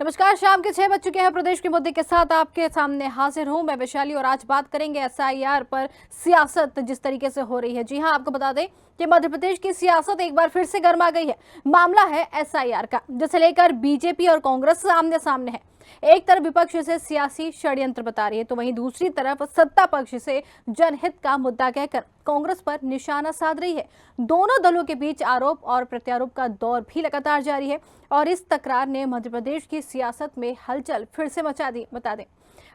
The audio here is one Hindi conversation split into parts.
नमस्कार, शाम के 6 बज चुके हैं। प्रदेश के मुद्दे के साथ आपके सामने हाजिर हूं मैं वैशाली और आज बात करेंगे एसआईआर पर सियासत जिस तरीके से हो रही है। जी हां, आपको बता दें कि मध्य प्रदेश की सियासत एक बार फिर से गर्मा गई है। मामला है एसआईआर का, जिसे लेकर बीजेपी और कांग्रेस आमने सामने है। एक तरफ विपक्ष इसे सियासी षड्यंत्र बता रही है, तो वहीं दूसरी तरफ सत्ता पक्ष इसे जनहित का मुद्दा कहकर कांग्रेस पर निशाना साध रही है। दोनों दलों के बीच आरोप और प्रत्यारोप का दौर भी लगातार जारी है और इस तकरार ने मध्य प्रदेश की सियासत में हलचल फिर से मचा दी।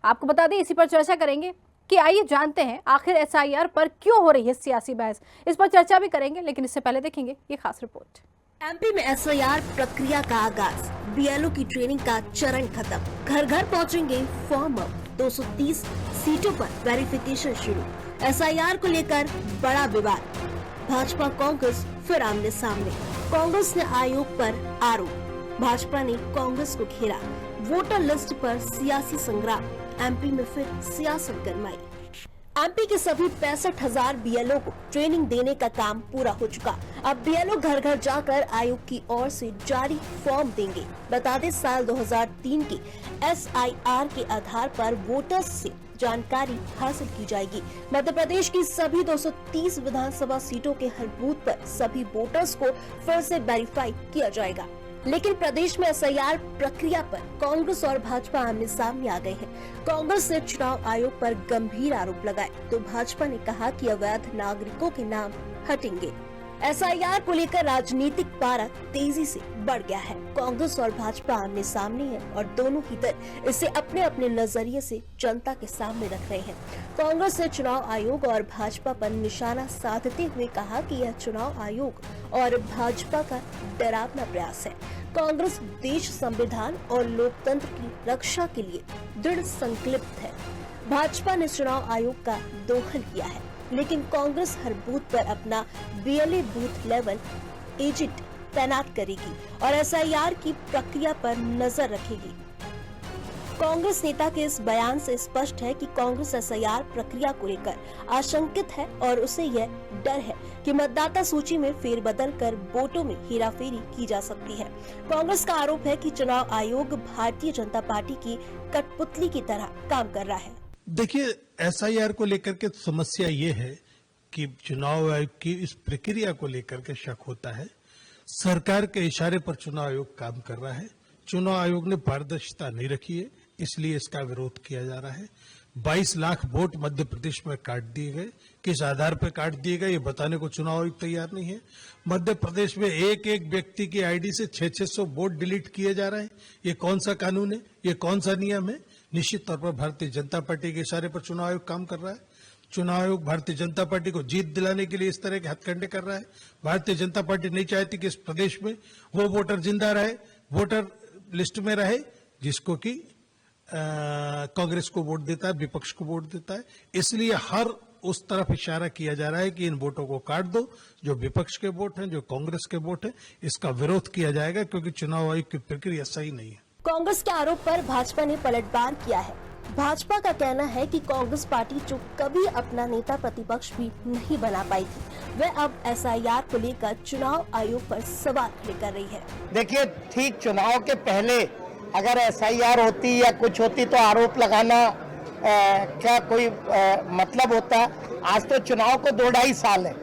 आपको बता दें, इसी पर चर्चा करेंगे कि आइए जानते हैं आखिर एसआईआर पर क्यों हो रही है सियासी बहस। इस पर चर्चा भी करेंगे, लेकिन इससे पहले देखेंगे ये खास रिपोर्ट। एमपी में एसआईआर प्रक्रिया का आगाज, बीएलओ की ट्रेनिंग का चरण खत्म, घर घर पहुंचेंगे फॉर्म अब, 230 सीटों पर वेरिफिकेशन शुरू। एसआईआर को लेकर बड़ा विवाद, भाजपा कांग्रेस फिर आमने सामने। कांग्रेस ने आयोग पर आरोप, भाजपा ने कांग्रेस को घेरा। वोटर लिस्ट पर सियासी संग्राम, एमपी में फिर सियासत गरमाई। एमपी के सभी 65,000 बीएलओ को ट्रेनिंग देने का काम पूरा हो चुका। अब बीएलओ घर घर जाकर आयोग की ओर से जारी फॉर्म देंगे। बता दें, साल 2003 की एसआईआर के आधार पर वोटर्स से जानकारी हासिल की जाएगी। मध्य प्रदेश की सभी 230 विधानसभा सीटों के हर बूथ पर सभी वोटर्स को फिर से वेरीफाई किया जाएगा। लेकिन प्रदेश में एसआईआर प्रक्रिया पर कांग्रेस और भाजपा आमने सामने आ गए हैं। कांग्रेस ने चुनाव आयोग पर गंभीर आरोप लगाए, तो भाजपा ने कहा कि अवैध नागरिकों के नाम हटेंगे। एसआईआर को लेकर राजनीतिक पारा तेजी से बढ़ गया है। कांग्रेस और भाजपा आमने सामने है और दोनों ही दल इसे अपने अपने नजरिए से जनता के सामने रख रहे हैं। कांग्रेस ने चुनाव आयोग और भाजपा पर निशाना साधते हुए कहा कि यह चुनाव आयोग और भाजपा का डरावना प्रयास है। कांग्रेस देश, संविधान और लोकतंत्र की रक्षा के लिए दृढ़ संकल्पित है। भाजपा ने चुनाव आयोग का दोहन किया है, लेकिन कांग्रेस हर बूथ पर अपना बीएलए बूथ लेवल एजेंट तैनात करेगी और एसआईआर की प्रक्रिया पर नजर रखेगी। कांग्रेस नेता के इस बयान से स्पष्ट है कि कांग्रेस एसआईआर प्रक्रिया को लेकर आशंकित है और उसे यह डर है कि मतदाता सूची में फेरबदल कर वोटों में हेराफेरी की जा सकती है। कांग्रेस का आरोप है कि चुनाव आयोग भारतीय जनता पार्टी की कठपुतली की तरह काम कर रहा है। देखिए, एसआईआर को लेकर के समस्या ये है कि चुनाव आयोग की इस प्रक्रिया को लेकर के शक होता है। सरकार के इशारे पर चुनाव आयोग काम कर रहा है। चुनाव आयोग ने पारदर्शिता नहीं रखी है, इसलिए इसका विरोध किया जा रहा है। 22 लाख वोट मध्य प्रदेश में काट दिए गए। किस आधार पर काट दिए गए ये बताने को चुनाव आयोग तैयार नहीं है। मध्य प्रदेश में एक एक व्यक्ति की आईडी से 600 वोट डिलीट किए जा रहे हैं। ये कौन सा कानून है? ये कौन सा नियम है? निश्चित तौर पर भारतीय जनता पार्टी के इशारे पर चुनाव आयोग काम कर रहा है। चुनाव आयोग भारतीय जनता पार्टी को जीत दिलाने के लिए इस तरह के हथकंडे कर रहा है। भारतीय जनता पार्टी नहीं चाहती कि इस प्रदेश में वो वोटर जिंदा रहे, वोटर लिस्ट में रहे जिसको कि कांग्रेस को वोट देता है, विपक्ष को वोट देता है। इसलिए हर उस तरफ इशारा किया जा रहा है कि इन वोटों को काट दो, जो विपक्ष के वोट हैं, जो कांग्रेस के वोट हैं। इसका विरोध किया जाएगा क्योंकि चुनाव आयोग की प्रक्रिया सही नहीं है। कांग्रेस के आरोप पर भाजपा ने पलटवार किया है। भाजपा का कहना है कि कांग्रेस पार्टी जो कभी अपना नेता प्रतिपक्ष भी नहीं बना पाई थी, वह अब एसआईआर को लेकर चुनाव आयोग पर सवाल खड़े कर रही है। देखिए, ठीक चुनाव के पहले अगर एसआईआर होती या कुछ होती तो आरोप लगाना क्या कोई मतलब होता? आज तो चुनाव को 2-2.5 साल है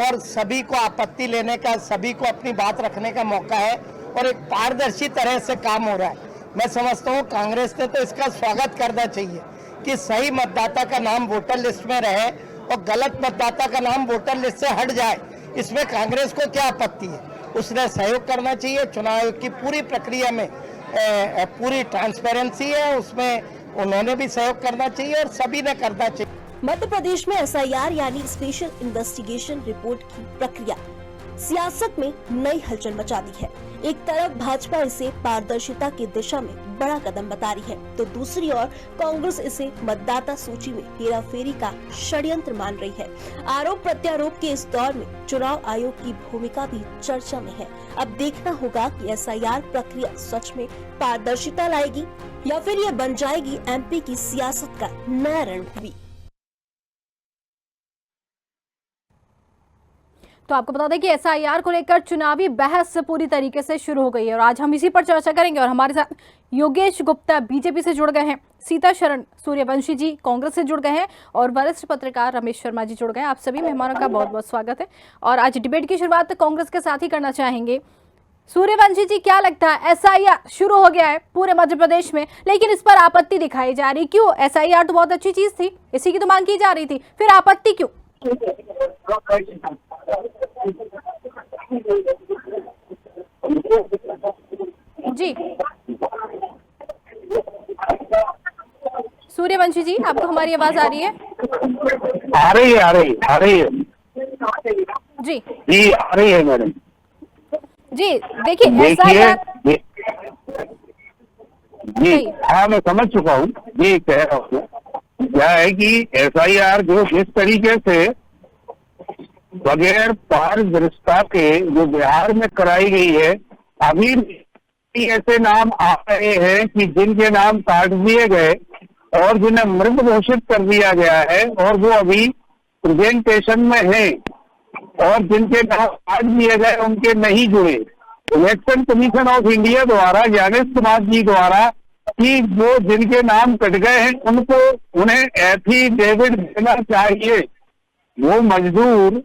और सभी को आपत्ति लेने का, सभी को अपनी बात रखने का मौका है और एक पारदर्शी तरह से काम हो रहा है। मैं समझता हूँ कांग्रेस ने तो इसका स्वागत करना चाहिए कि सही मतदाता का नाम वोटर लिस्ट में रहे और गलत मतदाता का नाम वोटर लिस्ट से हट जाए। इसमें कांग्रेस को क्या आपत्ति है? उसने सहयोग करना चाहिए। चुनाव आयोग की पूरी प्रक्रिया में पूरी ट्रांसपेरेंसी है, उसमें उन्होंने भी सहयोग करना चाहिए और सभी ने करना चाहिए। मध्य प्रदेश में एसआईआर यानी स्पेशल इन्वेस्टिगेशन रिपोर्ट की प्रक्रिया सियासत में नई हलचल मचा दी है। एक तरफ भाजपा इसे पारदर्शिता की दिशा में बड़ा कदम बता रही है, तो दूसरी ओर कांग्रेस इसे मतदाता सूची में हेराफेरी का षड्यंत्र मान रही है। आरोप प्रत्यारोप के इस दौर में चुनाव आयोग की भूमिका भी चर्चा में है। अब देखना होगा कि एसआईआर प्रक्रिया सच में पारदर्शिता लाएगी या फिर यह बन जाएगी एमपी की सियासत का नया रणभूमि। तो आपको बता दें कि एसआईआर को लेकर चुनावी बहस पूरी तरीके से शुरू हो गई है और आज हम इसी पर चर्चा करेंगे। और हमारे साथ योगेश गुप्ता बीजेपी से जुड़ गए हैं, सीता शरण सूर्यवंशी जी कांग्रेस से जुड़ गए हैं और वरिष्ठ पत्रकार रमेश शर्मा जी जुड़ गए हैं। आप सभी मेहमानों का बहुत बहुत स्वागत है। और आज डिबेट की शुरुआत कांग्रेस के साथ ही करना चाहेंगे। सूर्यवंशी जी, क्या लगता है, एसआईआर शुरू हो गया है पूरे मध्य प्रदेश में, लेकिन इस पर आपत्ति दिखाई जा रही, क्यों? एसआईआर तो बहुत अच्छी चीज थी, इसी की तो मांग की जा रही थी, फिर आपत्ति क्यों? जी सूर्यवंशी जी, आपको हमारी आवाज आ रही है? आ रही है जी जी, आ रही है मैडम। जी देखिए देखिए एसआईआर जी, हाँ मैं समझ चुका हूँ। ये कह रहा हूँ क्या है कि एसआईआर जो जिस तरीके से बगैर पारदर्शिता के जो बिहार में कराई गई है, अभी ऐसे नाम आ रहे हैं कि जिनके नाम काट दिए गए और जिन्हें मृत घोषित कर दिया गया है और वो अभी प्रेजेंटेशन में है, और जिनके नाम काट दिए गए उनके नहीं जुड़े। इलेक्शन कमीशन ऑफ इंडिया द्वारा ज्ञानेश कुमार जी द्वारा कि जो जिनके नाम कट गए हैं उनको उन्हें एफिडेविट देना चाहिए। वो मजदूर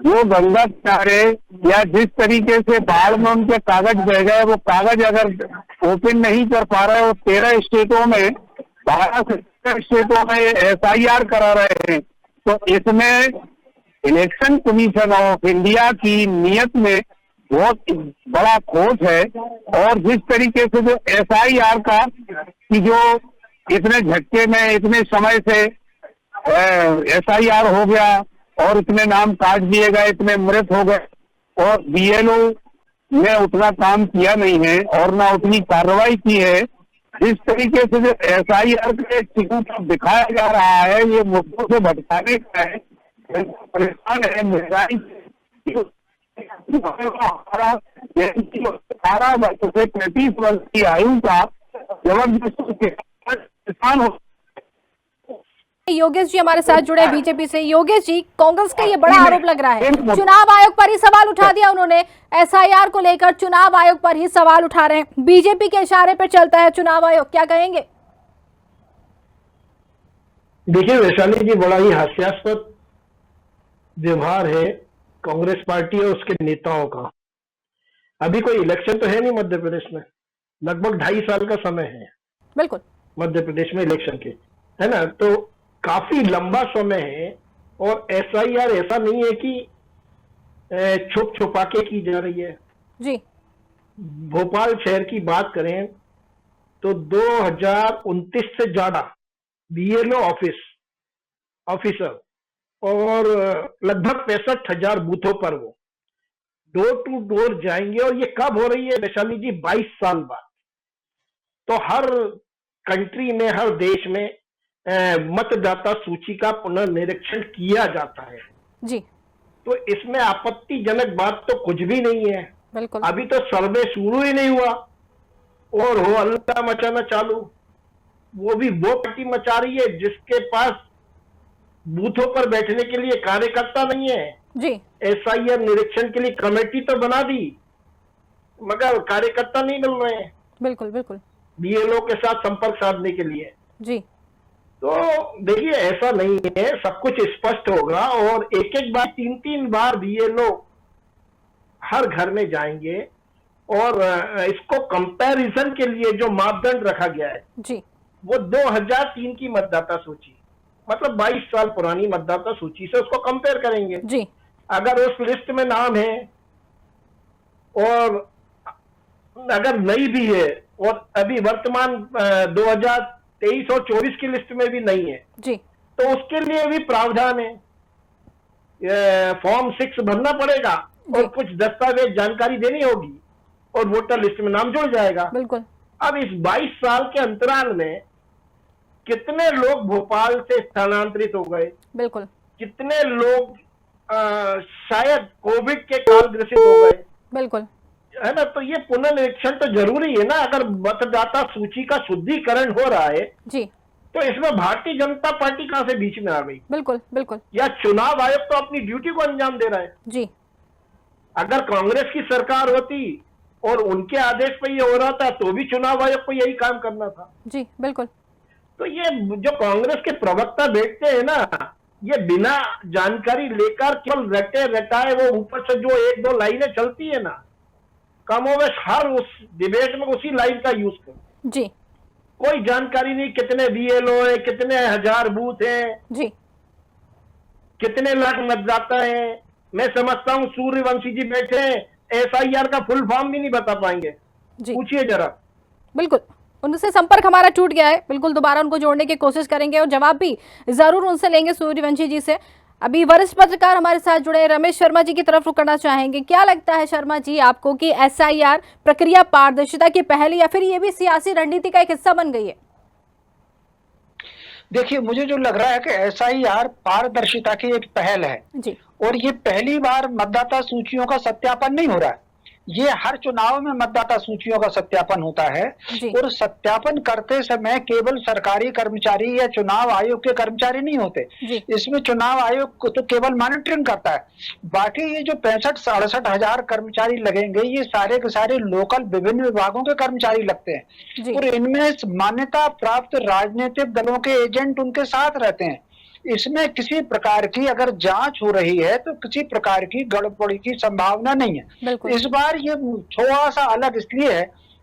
जो गंगा किनारे या जिस तरीके से बाढ़ में उनके कागज बह गए, वो कागज अगर ओपन नहीं कर पा रहे, वो 13 स्टेटों में 12 से 13 स्टेटों में एसआईआर करा रहे हैं, तो इसमें इलेक्शन कमीशन ऑफ इंडिया की नीयत में बहुत बड़ा खोट है। और जिस तरीके से जो एसआईआर का कि जो इतने झटके में इतने समय से एसआईआर हो गया और इतने नाम काट दिए गए, इतने मृत हो गए, और बीएलओ ने उतना काम किया नहीं है और ना उतनी कार्रवाई की है। जिस तरीके से जो एसआईआर का एक चिकन दिखाया जा रहा है, ये मुद्दों से भटकाने का है, परेशान है महंगाई 18 वर्ष से 35 वर्ष की आयु का जबरदस्ती किसान हो। योगेश जी हमारे साथ जुड़े हैं बीजेपी से। योगेश जी, कांग्रेस का ये बड़ा आरोप लग रहा है, चुनाव आयोग पर ही सवाल उठा दिया उन्होंने, एसआईआर को लेकर चुनाव आयोग पर ही सवाल उठा रहे हैं, बीजेपी के इशारे पर चलता है चुनाव आयोग, क्या कहेंगे? देखिए वैशाली जी, बड़ा ही हास्यास्पद व्यवहार है कांग्रेस पार्टी और उसके नेताओं का। अभी कोई इलेक्शन तो है नहीं मध्य प्रदेश में, लगभग 2.5 साल का समय है बिल्कुल मध्य प्रदेश में इलेक्शन के, है ना, तो काफी लंबा समय है। और एसआईआर ऐसा नहीं है कि छुप छुपा के की जा रही है जी। भोपाल शहर की बात करें तो 2029 से ज्यादा बीएलओ ऑफिसर और लगभग 65,000 बूथों पर वो डोर टू डोर जाएंगे। और ये कब हो रही है वैशाली जी? 22 साल बाद। तो हर कंट्री में, हर देश में मतदाता सूची का पुनर्निरीक्षण किया जाता है जी। तो इसमें आपत्तिजनक बात तो कुछ भी नहीं है। बिल्कुल। अभी तो सर्वे शुरू ही नहीं हुआ और हो हल्ला मचाना चालू। वो भी वो पार्टी मचा रही है जिसके पास बूथों पर बैठने के लिए कार्यकर्ता नहीं है जी। एसआईआर निरीक्षण के लिए कमेटी तो बना दी मगर कार्यकर्ता नहीं मिल रहे हैं बिल्कुल बिल्कुल बीएलओ के साथ संपर्क साधने के लिए। जी। तो देखिए ऐसा नहीं है, सब कुछ स्पष्ट होगा और एक एक बार 3-3 बार बीएलओ हर घर में जाएंगे और इसको कंपैरिजन के लिए जो मापदंड रखा गया है जी, वो 2003 की मतदाता सूची, मतलब 22 साल पुरानी मतदाता सूची से उसको कंपेयर करेंगे जी। अगर उस लिस्ट में नाम है और अगर नई भी है और अभी वर्तमान 2023 और 24 की लिस्ट में भी नहीं है जी, तो उसके लिए भी प्रावधान है, फॉर्म 6 भरना पड़ेगा और कुछ दस्तावेज जानकारी देनी होगी और वोटर लिस्ट में नाम जुड़ जाएगा। बिल्कुल। अब इस 22 साल के अंतराल में कितने लोग भोपाल से स्थानांतरित हो गए, बिल्कुल। कितने लोग शायद कोविड के काल ग्रसित हो गए, बिल्कुल, है ना। तो ये पुनर्निरीक्षण तो जरूरी है ना। अगर मतदाता सूची का शुद्धिकरण हो रहा है जी, तो इसमें भारतीय जनता पार्टी कहां से बीच में आ गई? बिल्कुल बिल्कुल या चुनाव आयोग तो अपनी ड्यूटी को अंजाम दे रहा है। जी। अगर कांग्रेस की सरकार होती और उनके आदेश पर ये हो रहा था तो भी चुनाव आयोग को यही काम करना था। जी बिल्कुल। तो ये जो कांग्रेस के प्रवक्ता बैठते हैं ना, ये बिना जानकारी लेकर केवल रटे रटाए वो ऊपर से जो एक दो लाइनें चलती है ना, कमोवेश हर उस डिबेट में उसी लाइन का यूज कर। जी कोई जानकारी नहीं, कितने बीएलओ है, कितने हजार बूथ हैं, जी कितने लाख मतदाता हैं। मैं समझता हूं सूर्यवंशी जी बैठे हैं, एसआईआर का फुल फॉर्म भी नहीं बता पाएंगे। जी पूछिए जरा। बिल्कुल, उनसे संपर्क हमारा टूट गया है, बिल्कुल दोबारा उनको जोड़ने की कोशिश करेंगे और जवाब भी जरूर उनसे लेंगे सूर्यवंशी जी से। अभी वरिष्ठ पत्रकार हमारे साथ जुड़े रमेश शर्मा जी की तरफ रुक करना चाहेंगे। क्या लगता है शर्मा जी आपको कि एसआईआर प्रक्रिया पारदर्शिता की पहल या फिर ये भी सियासी रणनीति का एक हिस्सा बन गई है? देखिए, मुझे जो लग रहा है कि एसआईआर पारदर्शिता की एक पहल है जी और ये पहली बार मतदाता सूचियों का सत्यापन नहीं हो रहा है। ये हर चुनाव में मतदाता सूचियों का सत्यापन होता है जी। और सत्यापन करते समय केवल सरकारी कर्मचारी या चुनाव आयोग के कर्मचारी नहीं होते। जी। इसमें चुनाव आयोग तो केवल मॉनिटरिंग करता है, बाकी ये जो 65-68 हजार कर्मचारी लगेंगे ये सारे के सारे लोकल विभिन्न विभागों के कर्मचारी लगते हैं जी। और इनमें मान्यता प्राप्त राजनीतिक दलों के एजेंट उनके साथ रहते हैं। इसमें किसी प्रकार की अगर जांच हो रही है तो किसी प्रकार की गड़बड़ी की संभावना नहीं है। बिल्कुल। इस बार ये थोड़ा सा अलग इसलिए है,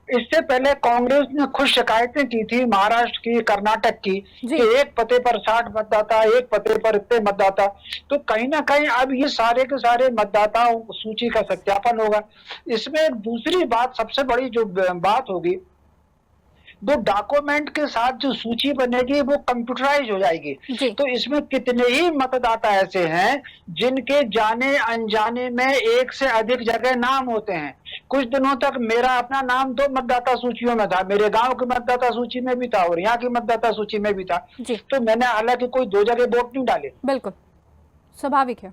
इससे पहले कांग्रेस ने खुद शिकायतें की थी महाराष्ट्र की, कर्नाटक की, कि एक पते पर 60 मतदाता, एक पते पर इतने मतदाता। तो कहीं ना कहीं अब ये सारे के सारे मतदाताओं सूची का सत्यापन होगा। इसमें एक दूसरी बात, सबसे बड़ी जो बात होगी, वो डॉक्यूमेंट के साथ जो सूची बनेगी वो कंप्यूटराइज हो जाएगी। तो इसमें कितने ही मतदाता ऐसे हैं जिनके जाने अनजाने में एक से अधिक जगह नाम होते हैं। कुछ दिनों तक मेरा अपना नाम 2 मतदाता सूचियों में था, मेरे गांव की मतदाता सूची में भी था और यहाँ की मतदाता सूची में भी था। तो मैंने हालांकि कोई 2 जगह वोट नहीं डाले। बिल्कुल स्वाभाविक है,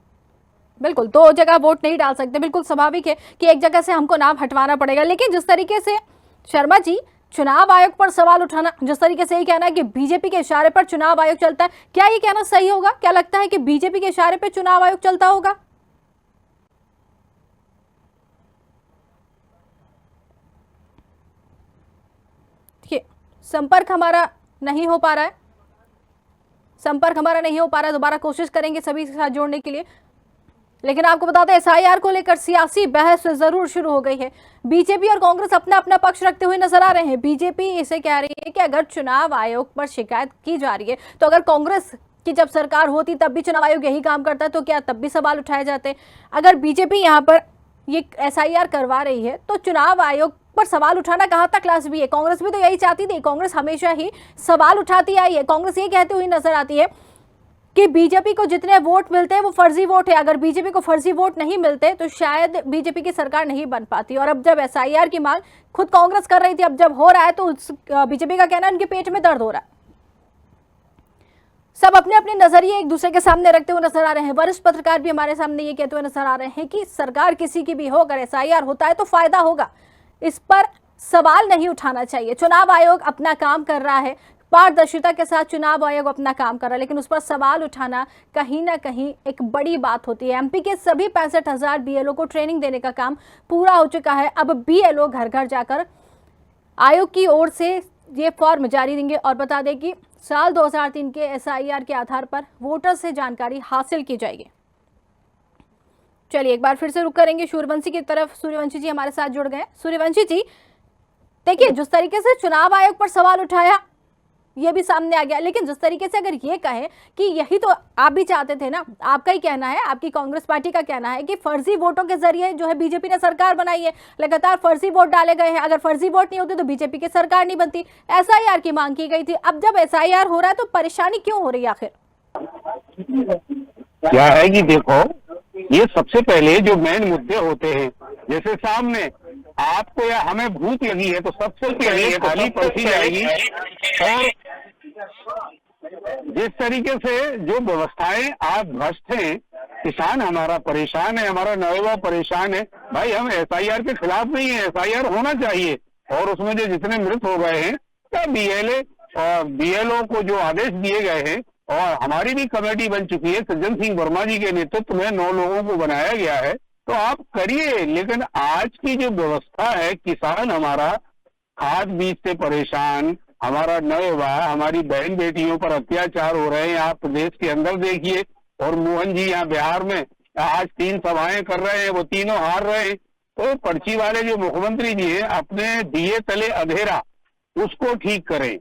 बिल्कुल 2 जगह वोट नहीं डाल सकते, बिल्कुल स्वाभाविक है कि एक जगह से हमको नाम हटवाना पड़ेगा। लेकिन जिस तरीके से शर्मा जी चुनाव आयोग पर सवाल उठाना, जिस तरीके से ये कहना है कि बीजेपी के इशारे पर चुनाव आयोग चलता है, क्या ये कहना सही होगा? क्या लगता है कि बीजेपी के इशारे पर चुनाव आयोग चलता होगा? देखिए संपर्क हमारा नहीं हो पा रहा है, दोबारा कोशिश करेंगे सभी के साथ जोड़ने के लिए। लेकिन आपको बता दें एसआईआर को लेकर सियासी बहस जरूर शुरू हो गई है। बीजेपी और कांग्रेस अपना अपना पक्ष रखते हुए नजर आ रहे हैं। बीजेपी इसे कह रही है कि अगर चुनाव आयोग पर शिकायत की जा रही है तो अगर कांग्रेस की जब सरकार होती तब भी चुनाव आयोग यही काम करता है तो क्या तब भी सवाल उठाए जाते? अगर बीजेपी यहाँ पर ये एसआईआर करवा रही है तो चुनाव आयोग पर सवाल उठाना कहाँ तक लाजमी है? कांग्रेस भी तो यही चाहती थी, कांग्रेस हमेशा ही सवाल उठाती आई है। कांग्रेस ये कहती हुई नजर आती है कि बीजेपी को जितने वोट मिलते हैं वो फर्जी वोट है, अगर बीजेपी को फर्जी वोट नहीं मिलते तो शायद बीजेपी की सरकार नहीं बन पाती। और अब जब एसआईआर की मांग खुद कांग्रेस कर रही थी, अब जब हो रहा है तो बीजेपी का कहना है उनके पेट में दर्द हो रहा है। सब अपने अपने नजरिए एक दूसरे के सामने रखते हुए नजर आ रहे हैं। वरिष्ठ पत्रकार भी हमारे सामने ये कहते हुए नजर आ रहे हैं कि सरकार किसी की भी हो, अगर एसआईआर होता है तो फायदा होगा, इस पर सवाल नहीं उठाना चाहिए। चुनाव आयोग अपना काम कर रहा है, पारदर्शिता के साथ चुनाव आयोग अपना काम कर रहा है, लेकिन उस पर सवाल उठाना कहीं ना कहीं एक बड़ी बात होती है। एमपी के सभी 65,000 बीएलओ को ट्रेनिंग देने का काम पूरा हो चुका है। अब बीएलओ घर घर जाकर आयोग की ओर से ये फॉर्म जारी देंगे और बता दें कि साल 2003 के एसआईआर के आधार पर वोटर से जानकारी हासिल की जाएगी। चलिए एक बार फिर से रुक करेंगे सूर्यवंशी की तरफ। सूर्यवंशी जी हमारे साथ जुड़ गए। सूर्यवंशी जी देखिए, जिस तरीके से चुनाव आयोग पर सवाल उठाया ये भी सामने आ गया, लेकिन जिस तरीके से अगर ये कहें कि यही तो आप भी चाहते थे ना, आपका ही कहना है, आपकी कांग्रेस पार्टी का कहना है कि फर्जी वोटों के जरिए जो है बीजेपी ने सरकार बनाई है, लगातार फर्जी वोट डाले गए हैं, अगर फर्जी वोट नहीं होते तो बीजेपी की सरकार नहीं बनती, एसआईआर की मांग की गई थी। अब जब एसआईआर हो रहा है तो परेशानी क्यों हो रही है आखिर? क्या है कि देखो, ये सबसे पहले जो मेन मुद्दे होते हैं, जैसे सामने आपको या हमें भूख लगी है तो सबसे पहले खाली पर्ची जाएगी। और जिस तरीके से जो व्यवस्थाएं आज भ्रष्ट हैं, किसान हमारा परेशान है, हमारा नौजवान परेशान है। भाई हम एसआईआर के खिलाफ नहीं है, एसआईआर होना चाहिए। और उसमें जो जितने मृत हो गए हैं तो बीएलए और बीएलओ को जो आदेश दिए गए हैं, और हमारी भी कमेटी बन चुकी है, सज्जन सिंह वर्मा जी के नेतृत्व में 9 लोगों को बनाया गया है। तो आप करिए, लेकिन आज की जो व्यवस्था है, किसान हमारा खाद बीज से परेशान, हमारा नौजवान, हमारी बहन बेटियों पर अत्याचार हो रहे हैं। आप प्रदेश के अंदर देखिए, और मोहन जी यहाँ बिहार में आज 3 सभाएं कर रहे हैं, वो तीनों हार रहे हैं। तो पर्ची वाले जो मुख्यमंत्री जी हैं, अपने दिए तले अंधेरा उसको ठीक करें,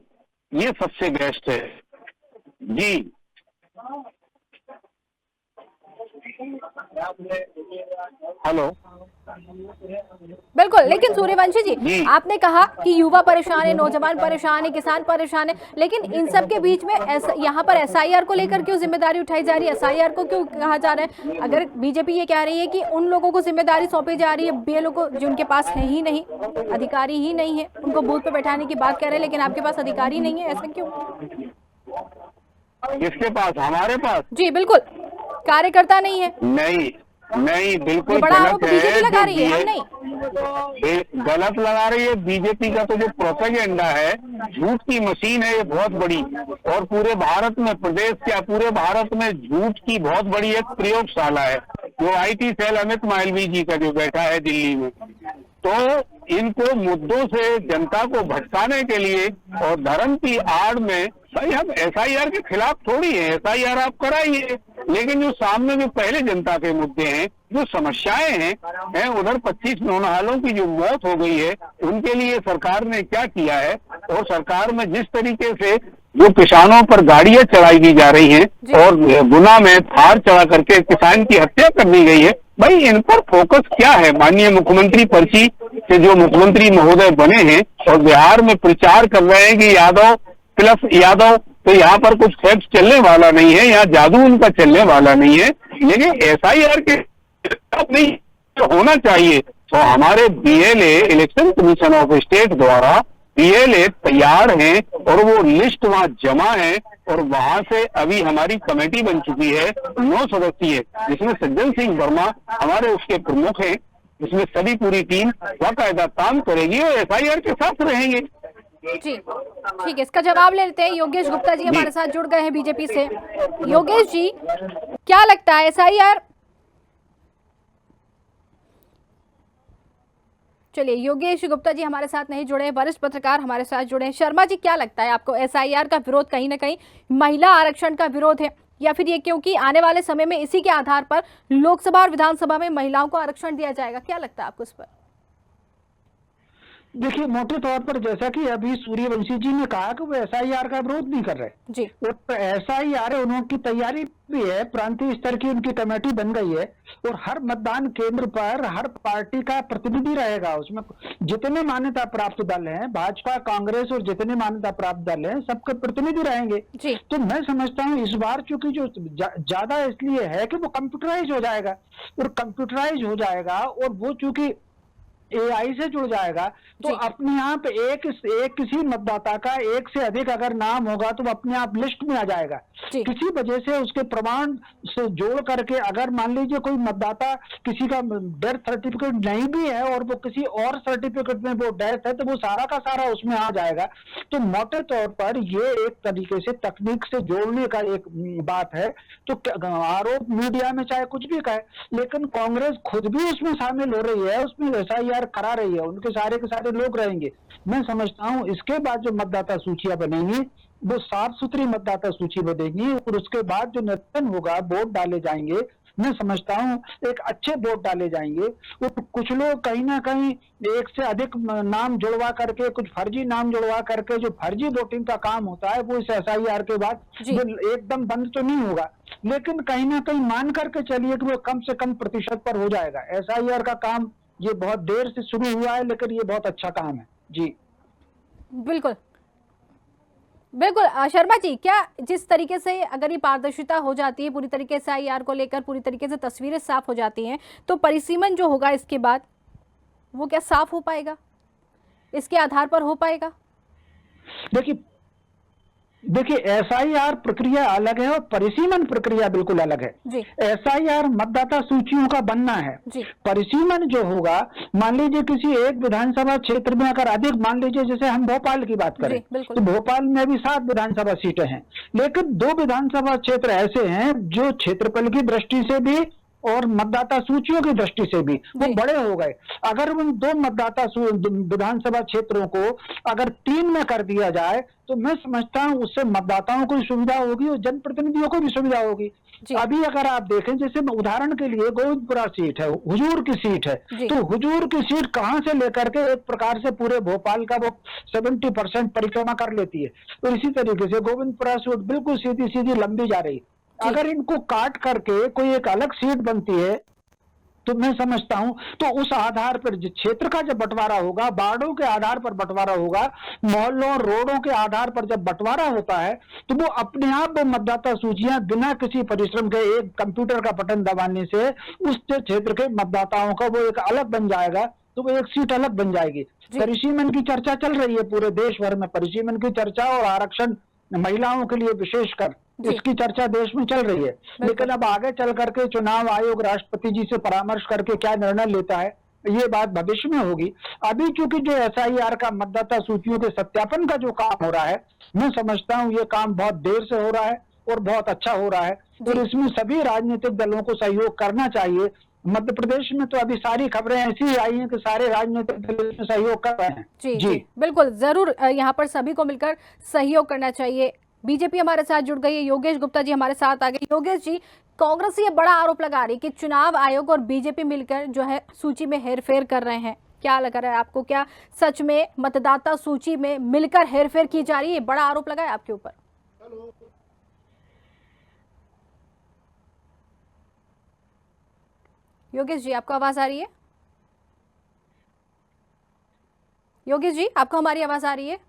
ये सबसे बेस्ट है जी। हेलो, बिल्कुल, लेकिन सूर्यवंशी जी, आपने कहा कि युवा परेशान है, नौजवान परेशान है, किसान परेशान है, लेकिन इन सब के बीच में यहाँ पर एसआईआर को लेकर क्यों जिम्मेदारी उठाई जा रही है? एसआईआर को क्यों कहा जा रहा है? अगर बीजेपी ये कह रही है कि उन लोगों को जिम्मेदारी सौंपी जा रही है, बीएलओ को, जो उनके पास है ही नहीं, अधिकारी ही नहीं है, उनको बूथ पे बैठाने की बात कह रहे हैं, लेकिन आपके पास अधिकारी नहीं है, ऐसा क्यों? किसके पास? हमारे पास? जी बिल्कुल, कार्यकर्ता नहीं है। नहीं, बिल्कुल बड़ा गलत आरोप बीजेपी लगा है। रही है, हम नहीं। गलत लगा रही है बीजेपी का। तो जो प्रोपेगेंडा है, झूठ की मशीन है ये बहुत बड़ी, और पूरे भारत में, प्रदेश क्या पूरे भारत में झूठ की बहुत बड़ी एक प्रयोगशाला है, जो आईटी सेल अमित मालवीय जी का जो बैठा है दिल्ली में। तो इनको मुद्दों से जनता को भटकाने के लिए और धर्म की आड़ में, भाई हम एसआईआर के खिलाफ थोड़ी है, एसआईआर आप कराइए, लेकिन जो सामने जो पहले जनता के मुद्दे हैं, जो समस्याएं हैं उधर 25 नौनिहालों की जो मौत हो गई है, उनके लिए सरकार ने क्या किया है, और सरकार में जिस तरीके से जो किसानों पर गाड़ियां चढ़ाई दी जा रही हैं और गुना में थार चढ़ा करके किसान की हत्या कर दी गई है, भाई इन पर फोकस क्या है? माननीय मुख्यमंत्री पर्ची से जो मुख्यमंत्री महोदय बने हैं और बिहार में प्रचार कर रहे हैं कि यादव प्लस यादव, तो यहाँ पर कुछ फैक्ट चलने वाला नहीं है, यहाँ जादू उनका चलने वाला नहीं है। लेकिन एसआईआर के नहीं तो होना चाहिए। तो हमारे BLA, election commission of state द्वारा बीएलए तैयार हैं और वो लिस्ट वहाँ जमा है, और वहां से अभी हमारी कमेटी बन चुकी है 9 सदस्यीय, जिसमें सज्जन सिंह वर्मा हमारे उसके प्रमुख हैं। इसमें सभी पूरी टीम बाकायदा काम करेगी और एसआईआर के साथ रहेंगे। जी ठीक है, इसका जवाब ले लेते हैं। योगेश गुप्ता जी हमारे साथ जुड़ गए हैं बीजेपी से। योगेश जी, क्या लगता है एसआईआर? चलिए, योगेश गुप्ता जी हमारे साथ नहीं जुड़े, वरिष्ठ पत्रकार हमारे साथ जुड़े हैं। शर्मा जी, क्या लगता है आपको, एसआईआर का विरोध कहीं ना कहीं महिला आरक्षण का विरोध है, या फिर ये क्योंकि आने वाले समय में इसी के आधार पर लोकसभा और विधानसभा में महिलाओं को आरक्षण दिया जाएगा? क्या लगता है आपको इस पर? देखिए, मोटे तौर पर जैसा कि अभी सूर्यवंशी जी ने कहा कि वो एसआईआर का विरोध नहीं कर रहे जी, और एसआईआर उनकी तैयारी भी है, प्रांतीय स्तर की उनकी कमेटी बन गई है, और हर मतदान केंद्र पर हर पार्टी का प्रतिनिधि रहेगा। उसमें जितने मान्यता प्राप्त दल हैं, भाजपा, कांग्रेस और जितने मान्यता प्राप्त दल हैं, सबके प्रतिनिधि रहेंगे जी। तो मैं समझता हूँ इस बार चूंकि जो ज्यादा इसलिए है कि वो कंप्यूटराइज हो जाएगा, और कंप्यूटराइज हो जाएगा, और वो चूंकि एआई से जुड़ जाएगा, तो अपने आप एक किसी मतदाता का एक से अधिक अगर नाम होगा तो वो अपने आप लिस्ट में आ जाएगा। किसी वजह से उसके प्रमाण से जोड़ करके, अगर मान लीजिए कोई मतदाता किसी का डेथ सर्टिफिकेट नहीं भी है और वो किसी और सर्टिफिकेट में वो डेथ है, तो वो सारा का सारा उसमें आ जाएगा। तो मोटे तौर पर ये एक तरीके से तकनीक से जोड़ने का एक बात है। तो आरोप मीडिया में चाहे कुछ भी कहे, लेकिन कांग्रेस खुद भी उसमें शामिल हो रही है, उसमें एसआईआर करा रही है, उनके सारे के सारे लोग रहेंगे। मैं समझता हूं इसके बाद जो मतदाता सूचियां बनेंगी वो साफ सुथरी मतदाता सूची बनेगी, और उसके बाद जो निर्वाचन होगा, वोट डाले जाएंगे, मैं समझता हूं एक अच्छे वोट डाले जाएंगे। और कुछ लोग कहीं ना कहीं एक से अधिक नाम जुड़वा करके, कुछ फर्जी नाम जुड़वा करके जो फर्जी वोटिंग का काम होता है, वो इस एसआईआर के बाद एकदम बंद तो नहीं होगा, लेकिन कहीं ना कहीं मान करके चलिए कि वो कम से कम प्रतिशत पर हो जाएगा। एसआईआर का काम ये बहुत देर से शुरू हुआ है, लेकिन ये बहुत अच्छा काम है जी। बिल्कुल बिल्कुल। शर्मा जी, क्या जिस तरीके से अगर ये पारदर्शिता हो जाती है पूरी तरीके से, एसआईआर को लेकर पूरी तरीके से तस्वीरें साफ हो जाती हैं, तो परिसीमन जो होगा इसके बाद वो क्या साफ हो पाएगा? इसके आधार पर हो पाएगा? देखिए एसआईआर प्रक्रिया अलग है और परिसीमन प्रक्रिया बिल्कुल अलग है। एसआईआर मतदाता सूचियों का बनना है। परिसीमन जो होगा, मान लीजिए किसी एक विधानसभा क्षेत्र में अगर अधिक, मान लीजिए जैसे हम भोपाल की बात करें, तो भोपाल में भी 7 विधानसभा सीटें हैं, लेकिन 2 विधानसभा क्षेत्र ऐसे हैं जो क्षेत्रफल की दृष्टि से भी और मतदाता सूचियों की दृष्टि से भी वो जी। बड़े हो गए। अगर उन दो विधानसभा क्षेत्रों को अगर 3 में कर दिया जाए तो मैं समझता हूं उससे मतदाताओं को भी सुविधा होगी और जनप्रतिनिधियों को भी सुविधा होगी। जी। अभी अगर आप देखें, जैसे उदाहरण के लिए गोविंदपुरा सीट है, हुजूर की सीट है, जी। तो हुजूर की सीट कहां से लेकर के एक प्रकार से पूरे भोपाल का वो 70% परिक्रमा कर लेती है। तो इसी तरीके से गोविंदपुरा सीट बिल्कुल सीधी सीधी लंबी जा रही। अगर इनको काट करके कोई एक अलग सीट बनती है तो मैं समझता हूं तो उस आधार पर जो क्षेत्र का जब बंटवारा होगा, वार्डों के आधार पर बंटवारा होगा, मोहल्लों और रोडों के आधार पर जब बंटवारा होता है तो वो अपने आप वो मतदाता सूचियां बिना किसी परिश्रम के एक कंप्यूटर का बटन दबाने से उस क्षेत्र के मतदाताओं का वो एक अलग बन जाएगा, तो वो एक सीट अलग बन जाएगी। परिसीमन की चर्चा चल रही है पूरे देश भर में, परिसीमन की चर्चा और आरक्षण महिलाओं के लिए विशेषकर इसकी चर्चा देश में चल रही है। लेकिन अब आगे चल करके चुनाव आयोग राष्ट्रपति जी से परामर्श करके क्या निर्णय लेता है ये बात भविष्य में होगी। अभी चूंकि जो SIR का मतदाता सूचियों के सत्यापन का जो काम हो रहा है, मैं समझता हूं ये काम बहुत देर से हो रहा है और बहुत अच्छा हो रहा है और इसमें सभी राजनीतिक दलों को सहयोग करना चाहिए। मध्य प्रदेश में तो अभी सारी खबरें ऐसी आई हैं कि सारे राजनीतिक दल इसमें सहयोग कर रहे हैं। जी, बिल्कुल, जरूर यहाँ पर सभी को मिलकर सहयोग करना चाहिए। बीजेपी हमारे साथ जुड़ गई है, योगेश गुप्ता जी हमारे साथ आ गए। योगेश जी, कांग्रेस ये बड़ा आरोप लगा रही है कि चुनाव आयोग और बीजेपी मिलकर जो है सूची में हेरफेर कर रहे हैं। क्या लग रहा है आपको, क्या सच में मतदाता सूची में मिलकर हेरफेर की जा रही है? बड़ा आरोप लगा है आपके ऊपर। योगेश जी, आपको आवाज आ रही है? योगेश जी, आपको हमारी आवाज आ रही है?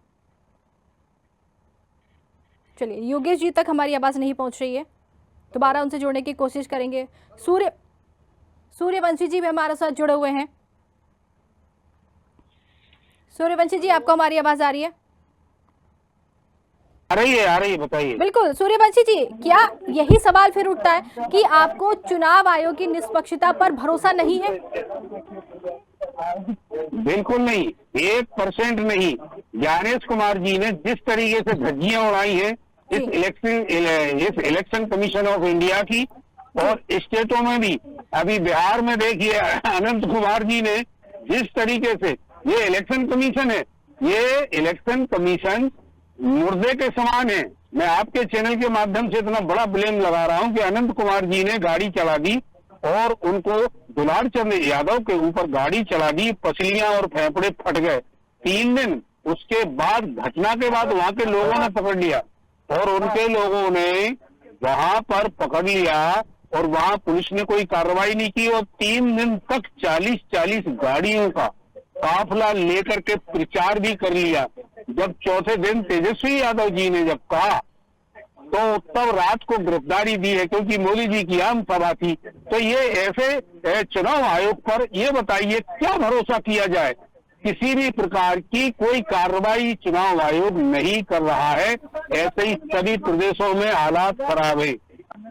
चलिए, योगेश जी तक हमारी आवाज नहीं पहुंच रही है, दोबारा उनसे जोड़ने की कोशिश करेंगे। सूर्यवंशी जी भी हमारे साथ जुड़े हुए हैं। सूर्यवंशी जी, आपको हमारी आवाज आ रही है? आ रही है, बताइए। बिल्कुल सूर्यवंशी जी, क्या यही सवाल फिर उठता है कि आपको चुनाव आयोग की निष्पक्षता पर भरोसा नहीं है? बिल्कुल नहीं, 1% नहीं। ज्ञानेश कुमार जी ने जिस तरीके से धज्जियां उड़ाई है इस इलेक्शन कमीशन ऑफ इंडिया की और स्टेटों में भी, अभी बिहार में देखिए अनंत कुमार जी ने जिस तरीके से, ये इलेक्शन कमीशन है, ये इलेक्शन कमीशन मुर्दे के समान है। मैं आपके चैनल के माध्यम से इतना बड़ा ब्लेम लगा रहा हूं कि अनंत कुमार जी ने गाड़ी चला दी और उनको दुलार चंद यादव के ऊपर गाड़ी चला दी, पसलियां और फेफड़े फट गए। 3 दिन उसके बाद, घटना के बाद वहां के लोगों ने पकड़ लिया और उनके लोगों ने वहां पर पकड़ लिया और वहां पुलिस ने कोई कार्रवाई नहीं की और 3 दिन तक 40-40 गाड़ियों का काफिला लेकर के प्रचार भी कर लिया। जब चौथे दिन तेजस्वी यादव जी ने जब कहा तो तब रात को गिरफ्तारी दी है, क्योंकि मोदी जी की आम सभा थी। तो ये ऐसे चुनाव आयोग पर ये बताइए क्या भरोसा किया जाए? किसी भी प्रकार की कोई कार्रवाई चुनाव आयोग नहीं कर रहा है। ऐसे ही सभी प्रदेशों में हालात खराब है।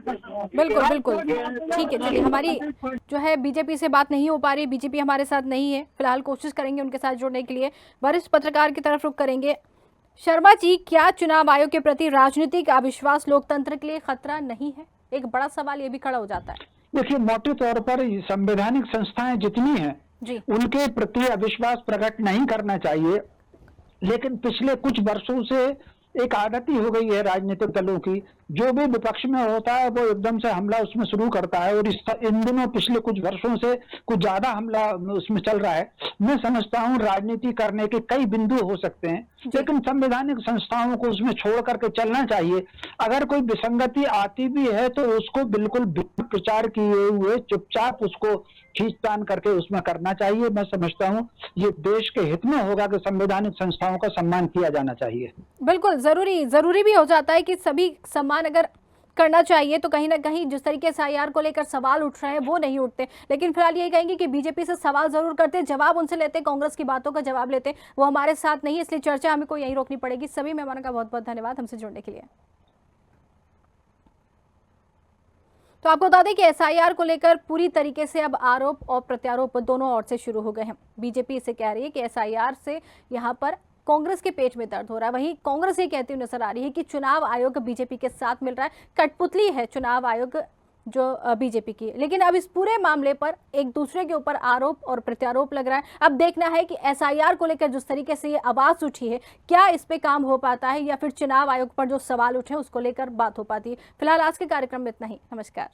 बिल्कुल बिल्कुल, ठीक है। चलिए, हमारी जो है बीजेपी से बात नहीं हो पा रही, बीजेपी हमारे साथ नहीं है फिलहाल, कोशिश करेंगे उनके साथ जुड़ने के लिए। वरिष्ठ पत्रकार की तरफ रुख करेंगे। शर्मा जी, क्या चुनाव आयोग के प्रति राजनीतिक अविश्वास लोकतंत्र के लिए खतरा नहीं है? एक बड़ा सवाल ये भी खड़ा हो जाता है। देखिए, मोटे तौर पर संवैधानिक संस्थाएं जितनी हैं जी, उनके प्रति अविश्वास प्रकट नहीं करना चाहिए, लेकिन पिछले कुछ वर्षों से एक आदत ही हो गई है राजनीतिक दलों की, जो भी विपक्ष में होता है वो एकदम से हमला उसमें शुरू करता है और इन दिनों पिछले कुछ वर्षों से कुछ ज्यादा हमला उसमें चल रहा है। मैं समझता हूँ राजनीति करने के कई बिंदु हो सकते हैं, लेकिन संवैधानिक संस्थाओं को उसमें छोड़ करके चलना चाहिए। अगर कोई विसंगति आती भी है तो उसको बिल्कुल प्रचार किए हुए चुपचाप उसको खींचतान करके उसमें करना चाहिए। मैं समझता हूँ ये देश के हित में होगा कि संवैधानिक संस्थाओं का सम्मान किया जाना चाहिए। बिल्कुल, जरूरी भी हो जाता है कि सभी सम्मान अगर करना चाहिए, तो कहीं ना कहीं जिस तरीके से SIR को लेकर सवाल उठ रहे हैं वो नहीं उठते। लेकिन फिलहाल यही कहेंगे कि बीजेपी से सवाल जरूर करते, जवाब उनसे लेते, कांग्रेस की बातों का जवाब लेते, वो हमारे साथ नहीं है, इसलिए चर्चा हमें को यहीं रोकनी पड़ेगी। सभी मेहमानों का बहुत बहुत धन्यवाद हमसे जुड़ने के लिए। तो आपको बता दें कि SIR को लेकर पूरी तरीके से अब आरोप और प्रत्यारोप दोनों ओर से शुरू हो गए हैं। बीजेपी इसे कह रही है कि SIR से यहाँ पर कांग्रेस के पेट में दर्द हो रहा है, वहीं कांग्रेस ये कहती हुई नजर आ रही है कि चुनाव आयोग बीजेपी के साथ मिल रहा है, कठपुतली है चुनाव आयोग जो बीजेपी की। लेकिन अब इस पूरे मामले पर एक दूसरे के ऊपर आरोप और प्रत्यारोप लग रहा है। अब देखना है कि एसआईआर को लेकर जिस तरीके से ये आवाज उठी है, क्या इस पे काम हो पाता है या फिर चुनाव आयोग पर जो सवाल उठे उसको लेकर बात हो पाती है। फिलहाल आज के कार्यक्रम में इतना ही। नमस्कार।